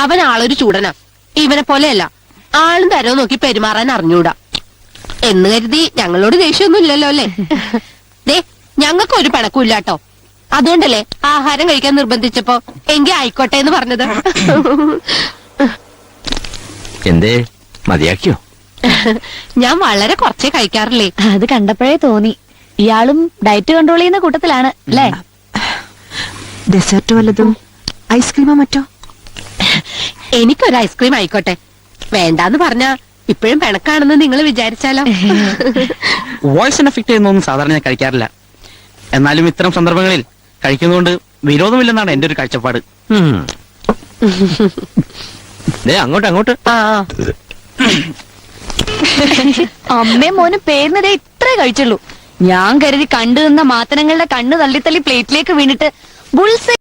അവൻ ആളൊരു ചൂടനാ. ഇവനെ പോലെയല്ല, ആളും തരവും നോക്കി പെരുമാറാൻ അറിഞ്ഞൂടാ. എന്ന് കരുതി ഞങ്ങളോട് ദേഷ്യമൊന്നും ഇല്ലല്ലോ അല്ലേ? ദേ, ഞങ്ങൾക്ക് ഒരു പിണക്കും ഇല്ലാട്ടോ. അതുകൊണ്ടല്ലേ ആഹാരം കഴിക്കാൻ നിർബന്ധിച്ചപ്പോ എങ്കി ആയിക്കോട്ടെ എന്ന് പറഞ്ഞത്. എന്തേ മതിയാക്കിയോ? ഞാൻ വളരെ കുറച്ചേ കഴിക്കാറില്ലേ. അത് കണ്ടപ്പോഴേ തോന്നി. ഇയാളും ഡയറ്റ് കൺട്രോൾ ചെയ്യുന്ന കൂട്ടത്തിലാണ് അല്ലേ? ഡെസേർട്ട് വല്ലതും, ഐസ്ക്രീമോ മറ്റോ? എനിക്കൊരു ഐസ്ക്രീം ആയിക്കോട്ടെ. വേണ്ടാന്ന് പറഞ്ഞാ ഇപ്പോഴും പിണക്കാണെന്ന് നിങ്ങൾ വിചാരിച്ചാലോ? വോയിസിന് എഫക്ട് ചെയ്യുന്നൊന്നും സാധാരണ ഞാൻ കഴിക്കാറില്ല. എന്നാലും ഇത്തരം സന്ദർഭങ്ങളിൽ കഴിക്കുന്നതുകൊണ്ട് വിരോധമില്ലെന്നാണ് എന്റെ ഒരു കാഴ്ചപ്പാട്. അങ്ങോട്ട് അങ്ങോട്ട്. ആ, അമ്മയും മോനും പേരുന്നതേ ഇത്രേ കഴിച്ചുള്ളൂ. ഞാൻ കരുതി കണ്ടു നിന്ന മാത്തനങ്ങളുടെ കണ്ണ് തള്ളി തള്ളി പ്ലേറ്റിലേക്ക് വീണിട്ട് ബുൾസൈ